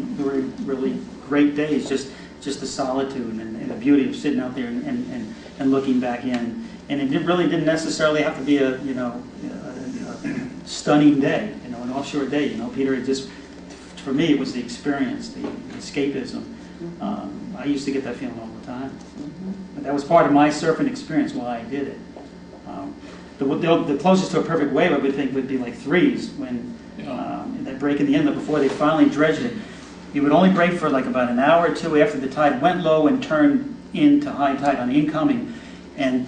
great days, just the solitude and the beauty of sitting out there and looking back in. And it really didn't necessarily have to be a stunning day, an offshore day. Peter, for me, it was the experience, the escapism. I used to get that feeling all the time. But that was part of my surfing experience, why I did it. The closest to a perfect wave, I would think, would be like threes, when that break in the inlet before they finally dredged it. You would only break for about an hour or two after the tide went low and turned into high tide on incoming, and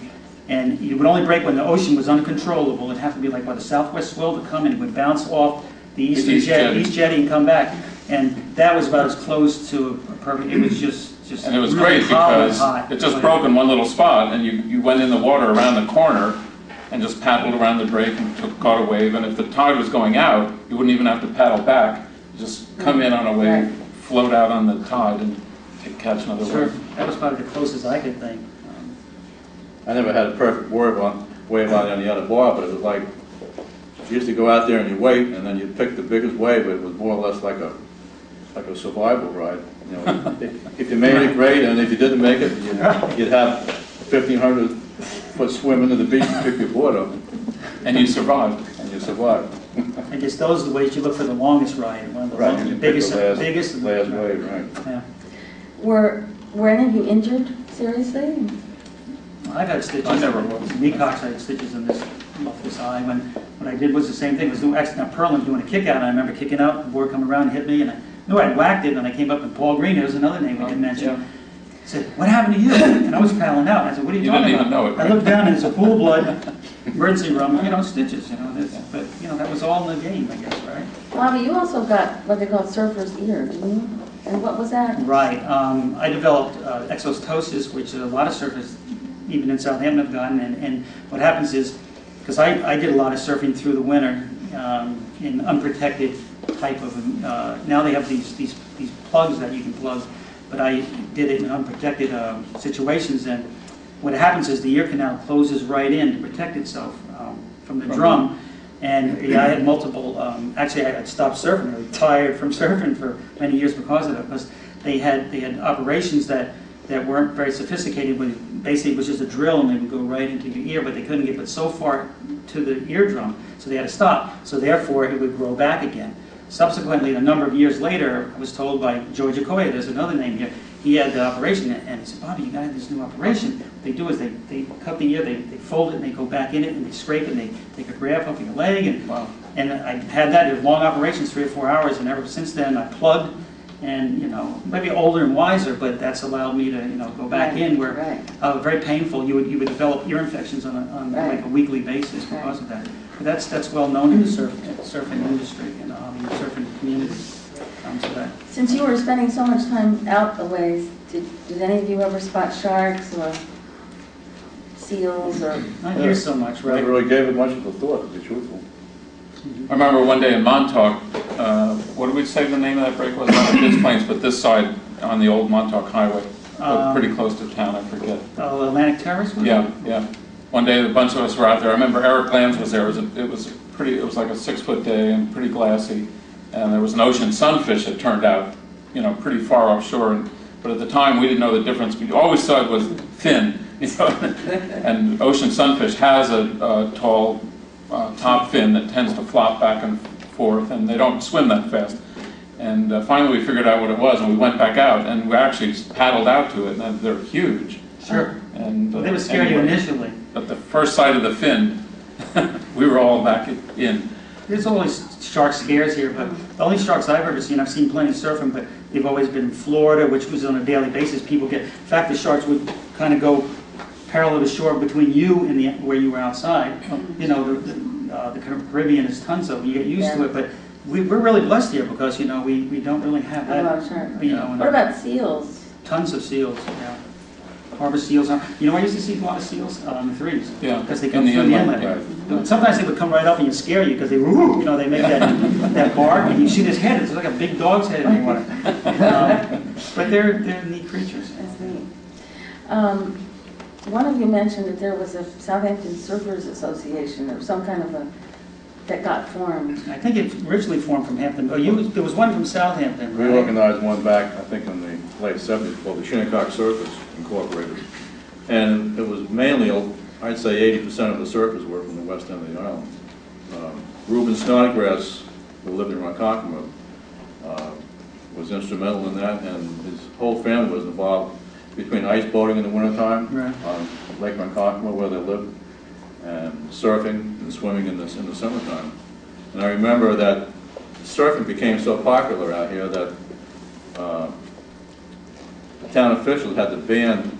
you would only break when the ocean was uncontrollable. It'd have to be by the southwest swell to come, and it would bounce off the east jetty and come back. And that was about as close to a perfect. It was just and it was really great because it just broke in one little spot, and you went in the water around the corner and just paddled around the break and caught a wave. And if the tide was going out, you wouldn't even have to paddle back. You just come in on a wave, float out on the tide, and catch another wave. That was probably the closest I could think. I never had a perfect wave on the other bar, but it was you used to go out there and you wait, and then you pick the biggest wave. It was more or less like a survival ride. If you made it, great, and if you didn't make it, you'd have 1,500-foot swim into the beach to pick your board up. And you survived. And you survived. I guess those are the ways you look for the longest ride, one of the, Right, longest, you the pick biggest, the last- biggest. and- Last wave, right. Yeah. Were any of you injured seriously? Well, I've had stitches. I never was. Kneecaps, I had stitches in this, off this eye. What I did was the same thing. I was doing, actually, now Pearl was doing a kick out, and I remember kicking out, the board come around and hit me, and I knew I'd whacked it, and I came up, and Paul Green, there was another name we didn't mention. Yeah. Said, "What happened to you?" And I was paddling out. I said, "What are you You talking didn't about?" even know it, I right? looked down, and there's a pool of blood, emergency room, stitches, but, that was all in the game, I guess, right? Bobby, you also got what they call surfer's ear, didn't you? And what was that? Right. I developed exostosis, which a lot of surfers, even in Southampton, have gotten. And what happens is, because I did a lot of surfing through the winter in unprotected type of, now they have these plugs that you can plug, but I did it in unprotected situations. And what happens is the ear canal closes right in to protect itself from the drum. And yeah, I had multiple, actually I had stopped surfing, I retired from surfing for many years because of it, because they had operations that weren't very sophisticated, but basically it was just a drill and they would go right into your ear, but they couldn't get it so far to the eardrum, so they had to stop. So therefore it would grow back again. Subsequently, a number of years later, I was told by George Okoye, there's another name here, he had the operation, and he said, "Bobby, you got this new operation." What they do is they cut the ear, they fold it, and they go back in it, and they scrape it, and they take a graft off your leg, and Wow. and I had that. It was long operations, 3 or 4 hours, and ever since then I plugged, and maybe older and wiser, but that's allowed me to go back Right, in where right. very painful. You would develop ear infections on Right. like a weekly basis because of that. But that's well known in the surfing industry and the surfing community. So that. Since you were spending so much time out the ways, did any of you ever spot sharks or seals or? Not here so much, right? Never really gave it much of a thought, to be truthful. I remember one day in Montauk, what did we say the name of that break was? Not this place, but this side on the old Montauk Highway, pretty close to town, I forget. Oh, Atlantic Terrace? Was Yeah, it? yeah. One day a bunch of us were out there. I remember Eric Lambs was there. It was like a 6-foot day and pretty glassy. And there was an ocean sunfish, it turned out, pretty far offshore. But at the time, we didn't know the difference. We always thought it was thin, And ocean sunfish has a tall top fin that tends to flop back and forth, and they don't swim that fast. And finally, we figured out what it was, and we went back out, and we actually paddled out to it, and they're huge. Sure. And Well, they would scare you initially. But the first sight of the fin, we were all back in. There's always shark scares here, but the only sharks I've ever seen, I've seen plenty surfing, but they've always been in Florida, which was on a daily basis. People get, in fact, the sharks would kind of go parallel to shore between you and where you were outside. The Caribbean is tons of them. You get used to it, but we're really blessed here because we don't really have A lot that. of sharks. And What about seals? tons of seals? Yeah. Harbor seals. Where I used to see a lot of seals in the 3s. Yeah, Because they in come the through the inlet, inlet. Sometimes they would come right up and you scare you because they they make that bark and you see this head. It's like a big dog's head in the water. But they're neat creatures. That's neat. One of you mentioned that there was a Southampton Surfers Association or some kind of that got formed. I think it originally formed from Hampton. There was one from Southampton. We Right? organized one back, I think, in the late 70s called the Shinnecock Surfers Incorporated. And it was mainly, I'd say 80% of the surfers were from the west end of the island. Reuben Snodgrass, who lived in Ronkonkoma, was instrumental in that, and his whole family was involved between ice boating in the wintertime Right. on Lake Ronkonkoma where they lived, and surfing and swimming in the summertime. And I remember that surfing became so popular out here that the town officials had to ban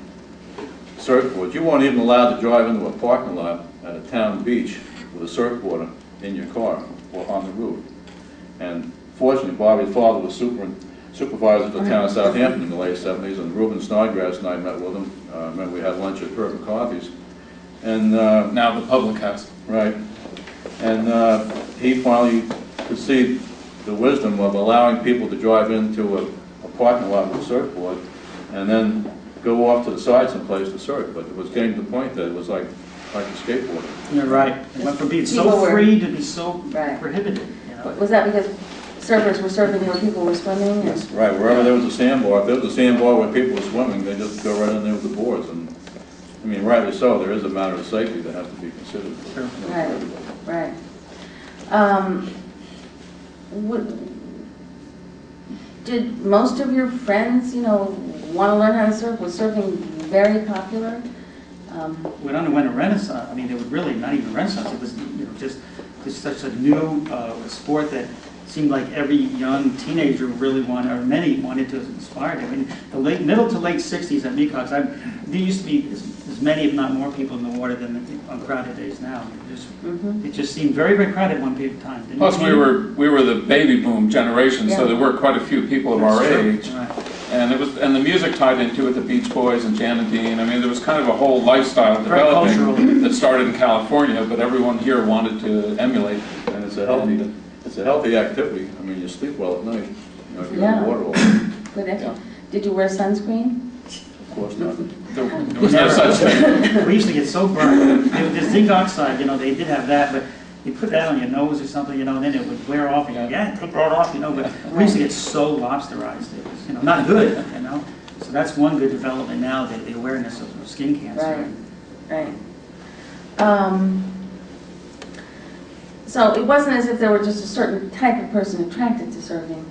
surfboards. You weren't even allowed to drive into a parking lot at a town beach with a surfboard in your car or on the roof. And fortunately, Bobby's father was supervisor of the town of Southampton in the late 70s, and Reuben Snodgrass and I met with him. Remember, we had lunch at Perfect Coffees. And Now the public has. right. And he finally could see the wisdom of allowing people to drive into a parking lot with a surfboard and then go off to the side someplace to surf. But it was getting to the point that it was like a skateboarding. You're right. It went from being so People were- free to be so Right. prohibited. Was that because surfers were surfing where people were swimming? Yes, right. Wherever there was a sandbar, if there was a sandbar where people were swimming, they just go right in there with the boards. And rightly so, there is a matter of safety that has to be considered. Sure. For Right. everybody. Right. Would- Did most of your friends, want to learn how to surf? Was surfing very popular? It underwent a renaissance. I mean, it was really not even a renaissance. It was just such a new sport that seemed like every young teenager really wanted, or many wanted to aspire to. I mean, the middle to late 60s at Mecox, there used to be as many, if not more, people in the water than on crowded days now. It just seemed very, very crowded at one period of time. Didn't Plus, it? we were the baby boom generation, so Yeah. there were quite a few people of our Sure. age. Right. And the music tied into it, the Beach Boys and Jan and Dean. I mean, there was kind of a whole lifestyle Very developing cultural. that started in California, but everyone here wanted to emulate. And it's a healthy activity. I mean, you sleep well at night, if you're in Yeah. the water all day. Good answer. Did you wear sunscreen? Of course not. There was no such thing. We used to get so burned. The zinc oxide, they did have that, but you put that on your nose or something, and then it would wear off, and take that off, but we used to get so lobsterized. It was, not good, So that's one good development now, the awareness of skin cancer. Right. So it wasn't as if there were just a certain type of person attracted to surfing.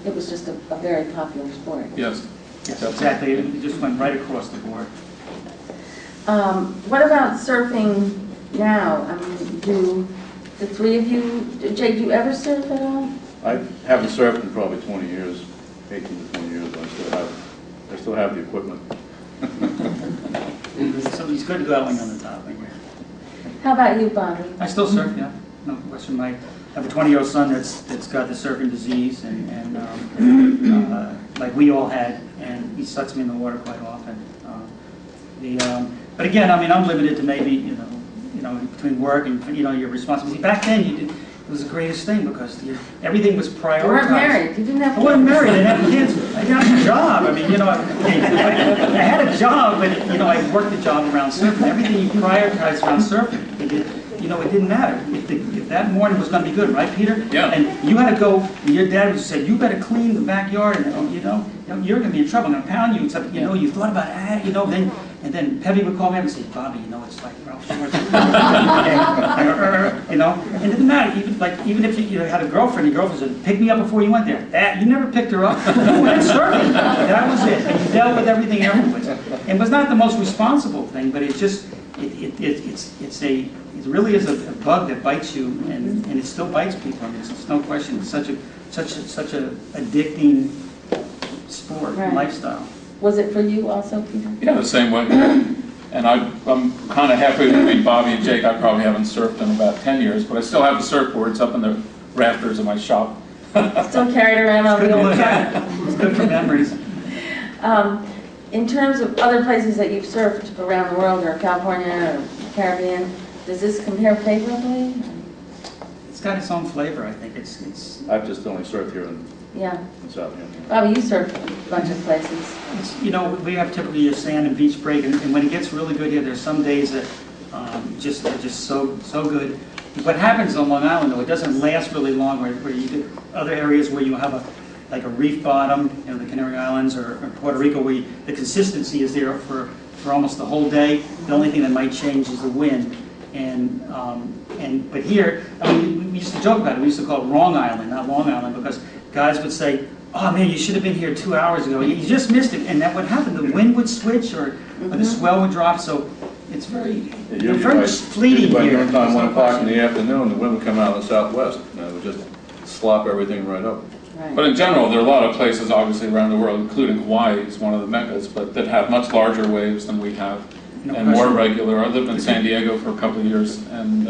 It was just a very popular sport. Yes. Yes, exactly. It just went right across the board. What about surfing now? I mean, do the three of you, Jake, do you ever surf at all? I haven't surfed in probably 20 years, 18 to 20 years, but I still have the equipment. So it's good to go out when you're on the top. How about you, Bobby? I still surf, yeah. No question. I have a 20-year-old son that's got the surfing disease, and like we all had, and he sucks me in the water quite often. But again, I mean, I'm limited to maybe between work and your responsibility. Back then, it was the greatest thing because everything was prioritized. You weren't married. You didn't have I kids. wasn't married. I didn't have kids. I didn't have a job. I mean, I had a job, but I worked the job around surfing. Everything you prioritized around surfing. It didn't matter. If that morning was going to be good, right, Peter? Yeah. And you had to go, and your dad would say, you better clean the backyard, and you're going to be in trouble. I'm going to pound you. Except, you thought about it, and then Pebby would call me up and say, Bobby, it's like Ralph Schwarzenegger. And it didn't matter. Even if you had a girlfriend, your girlfriend said, pick me up before you went there. You never picked her up. You went surfing. That was it. And you dealt with everything afterwards. It was not the most responsible thing, but it really is a bug that bites you, and it still bites people. I mean, it's no question. It's such a addicting sport and lifestyle. Was it for you also, Peter? Yeah, the same way. And I'm kind of halfway between Bobby and Jake. I probably haven't surfed in about 10 years, but I still have the surfboards up in the rafters of my shop. Still carried around all Good the to old look time. at. It's good for memories. In terms of other places that you've surfed around the world, or California, or Caribbean, does this compare favorably? It's got its own flavor, I think. I've just only surfed here in Yeah. Southampton. Bobby, you surfed a bunch of places. We have typically a sand and beach break, and when it gets really good here, there's some days that are just so good. What happens on Long Island, though, it doesn't last really long, where you get other areas where you have a reef bottom, the Canary Islands or Puerto Rico, where the consistency is there for almost the whole day. The only thing that might change is the wind. But here, I mean, we used to joke about it. We used to call it Wrong Island, not Long Island, because guys would say, "Oh man, you should have been here 2 hours ago. You just missed it." And that would happen. The wind would switch, or the swell would drop. So it's very fleeting By here. noontime, 1 o'clock in the afternoon, the wind would come out of the southwest, and it would just slop everything right up. Right. But in general, there are a lot of places, obviously, around the world, including Hawaii is one of the meccas, but that have much larger waves than we have, and more regular. I lived in San Diego for a couple of years and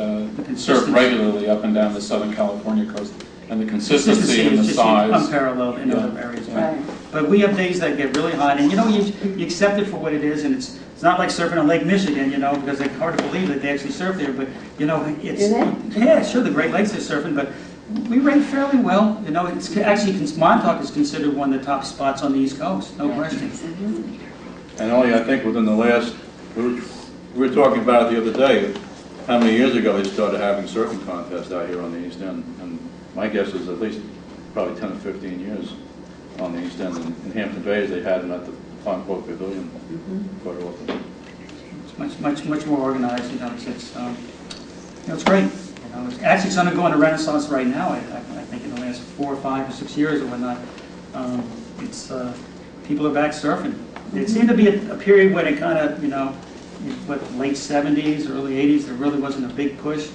surfed regularly up and down the Southern California coast. And the consistency and the is size. unparalleled in other areas. Right. But we have days that get really hot, and you accept it for what it is, and it's not like surfing on Lake Michigan, because it's hard to believe that they actually surf there. But it's Do they? yeah, sure, the Great Lakes are surfing, but we rate fairly well. It's actually Montauk is considered one of the top spots on the East Coast, no question. And only, I think, within the last, we were talking about it the other day, how many years ago they started having surfing contests out here on the East End. And my guess is at least probably 10 or 15 years on the East End. In Hampton Bays, they had them at the Ponquote Pavilion quite often. It's much more organized. It's great. It's actually, it's undergoing a renaissance right now. I think in the last 4 or 5 or 6 years or whatnot. It's people are back surfing. It seemed to be a period when it kind of, late 70s, early 80s, there really wasn't a big push.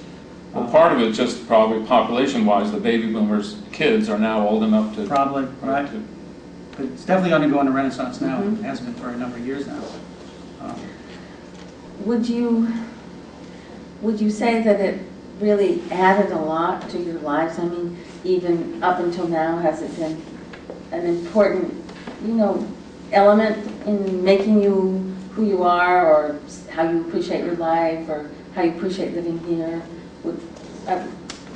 Well, part of it just probably population-wise, the baby boomers' kids are now old enough to... Probably, right. But it's definitely undergoing a renaissance now. It has been for a number of years now. Would you say that it really added a lot to your lives? I mean, even up until now, has it been an important, element in making you who you are, or how you appreciate your life, or how you appreciate living here? I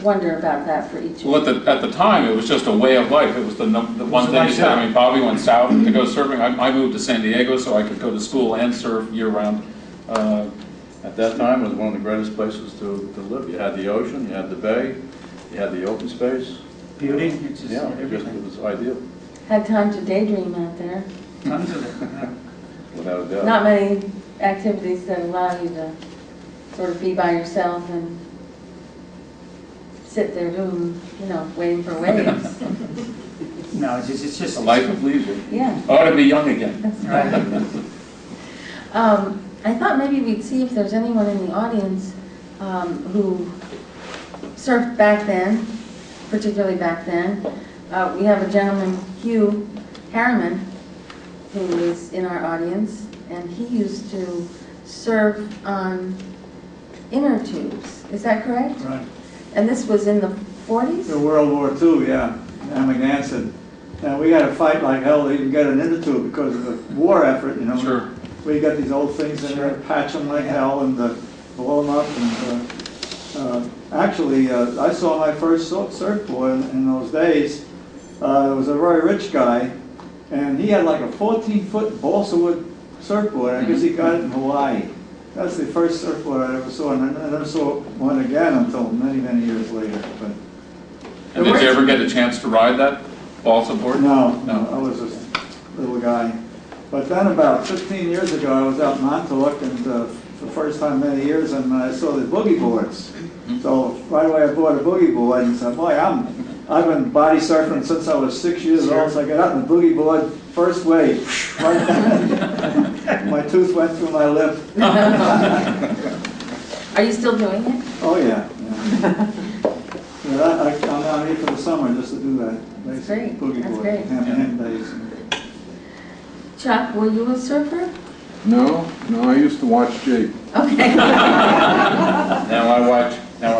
wonder about that for each of you. Well, at the time, it was just a way of life. It was the one thing you said. I mean, Bobby went south to go surfing. I moved to San Diego so I could go to school and surf year-round. At that time, it was one of the greatest places to live. You had the ocean, you had the bay, you had the open space. Beauty, it's just It was ideal. Had time to daydream out there. Tons of it. Yeah. Without a doubt. Not many activities that allow you to sort of be by yourself and sit there doing, waiting for waves. No, it's just A life of leisure. Yeah. Ought to be young again. That's right. I thought maybe we'd see if there's anyone in the audience who surfed back then, particularly back then. We have a gentleman, Hugh Harriman, who is in our audience, and he used to surf on inner tubes. Is that correct? Right. And this was in the 40s? In World War II, yeah. Amagansett. And we had to fight like hell to even get an inner tube because of the war effort, Sure. We got these old things in there, patch them like hell and blow them up. And actually, I saw my first surfboard in those days. It was a very rich guy, and he had like a 14-foot balsa wood surfboard. I guess he got it in Hawaii. That's the first surfboard I ever saw, and I never saw one again until many, many years later. But And did you ever get a chance to ride that balsa board? No, I was a little guy. But then about 15 years ago, I was out in Montauk, and for the first time in many years, and I saw the boogie boards. So right away I bought a boogie board and said, boy, I've been body surfing since I was 6 years old, so I got out on the boogie board, first wave, right down. My tooth went through my lip. Are you still doing it? Oh yeah. I'm down here for the summer just to do that. That's great. Boogie That's board, great. ham days. Chuck, were you a surfer? No, I used to watch Jake. Okay. Now I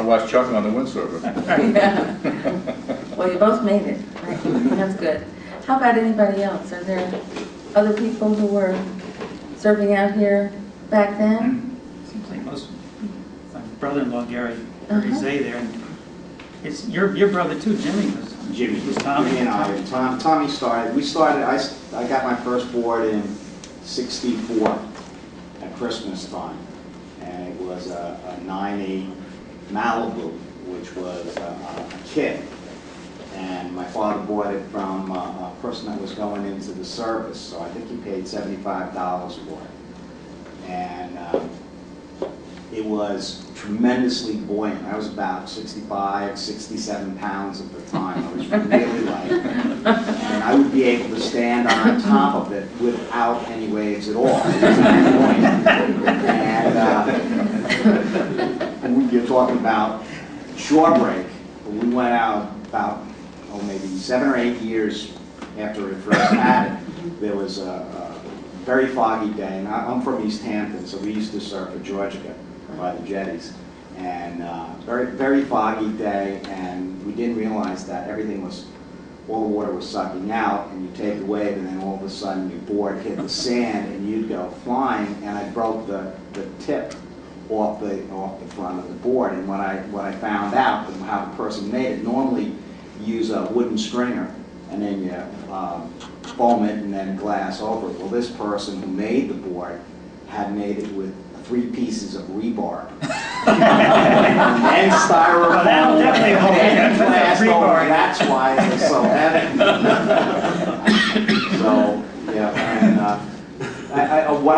watch Chuck on the windsurfer. Yeah. Well, you both made it. Right. That's good. How about anybody else? Are there other people who were surfing out here back then? Seems like most. My brother-in-law Gary Zay there. And it's your brother too, Jimmy. Jimmy was Tommy. Jimmy and I. Tommy started. I got my first board in '64 at Christmas time, and it was a 9/8 Malibu, which was a kit. And my father bought it from a person that was going into the service, so I think he paid $75 for it. And it was tremendously buoyant. I was about 65, 67 pounds at the time. I was really light. And I would be able to stand on top of it without any waves at all. It was that buoyant. And you're talking about shore break. We went out about, maybe 7 or 8 years after it first had it. There was a very foggy day, and I'm from East Hampton, so we used to surf at Georgia by the jetties. And very, very foggy day, and we didn't realize that all the water was sucking out, and you take the wave, and then all of a sudden your board hit the sand, and you'd go flying, and I broke the tip off the front of the board. And when I found out how the person made it, normally you use a wooden stringer, and then you foam it and then glass over it. Well, this person who made the board had made it with 3 pieces of rebar. And then styrofoam. Well, that'll definitely hold it. And That's glass over. rebar. That's why it was so heavy. So, yeah, and what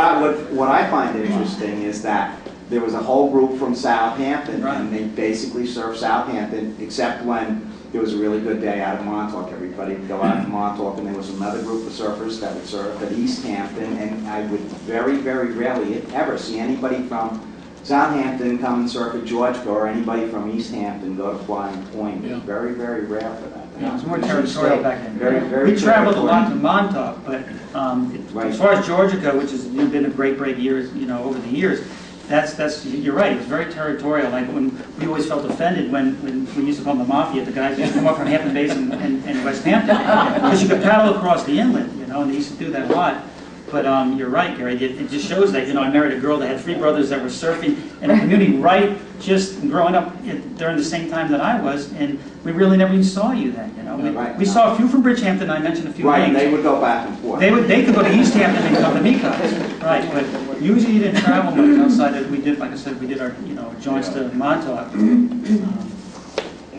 I find interesting is that there was a whole group from Southampton, Right. and they basically surfed Southampton, except when there was a really good day out of Montauk. Everybody would go out to Montauk, and there was another group of surfers that would surf at East Hampton, and I would very, very rarely, if ever, see anybody from Southampton come and surf at Georgia, or anybody from East Hampton go to Flying Point. It was very, very rare for that. Yeah, it was more We should territorial stay back then. Very, very We traveled a lot to territorial. Montauk, but Right. as far as Georgia go, which has been a great years, over the years, you're right, it was very territorial. Like when we always felt offended when we used to call them the mafia, the guys used to come up from Hampton Bays and West Hampton, because you could paddle across the inlet, and they used to do that a lot. But you're right, Gary. It just shows that, I married a girl that had 3 brothers that were surfing in a community right just growing up during the same time that I was, and we really never even saw you then, Right. We saw a few from Bridgehampton, I mentioned a few Right, names. they would go back and forth. They could go to East Hampton and come to me guys, right? But usually you didn't travel much outside of, we did, like I said, we did our, jaunts to Montauk.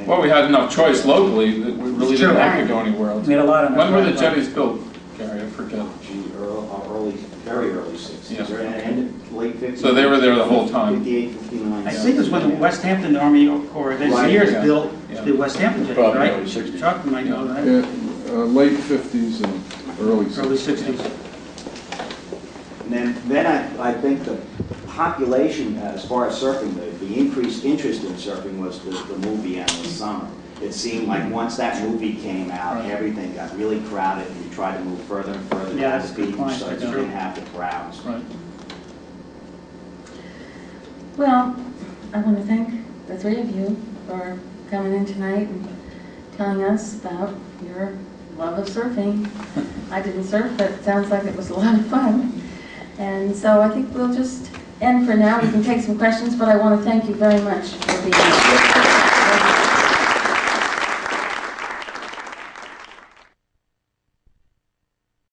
Well, we had enough choice locally that we really It's didn't true. have to go anywhere else. We had a lot of. When were the jetties built, Gary? I forget. Gee, early, very early 60s, Yeah. or end of late 50s. So they were there the whole time. 58, 59. I think it was when the West Hampton Army Corps of Engineers yeah. built Yeah. the West Hampton jetty, Probably right? early 60s. Chuck might know that. Yeah, late 50s and early 60s. Early 60s. And then I think the population, as far as surfing, the increased interest in surfing was the movie Endless Summer. It seemed like once that movie came out, Right. everything got really crowded, and you tried to move further and further Yeah, down that's the a good beach, point. so That's you true. didn't have the crowds. Right. Well, I want to thank the 3 of you for coming in tonight and telling us about your love of surfing. I didn't surf, but it sounds like it was a lot of fun. And so I think we'll just end for now. We can take some questions, but I want to thank you very much for being here.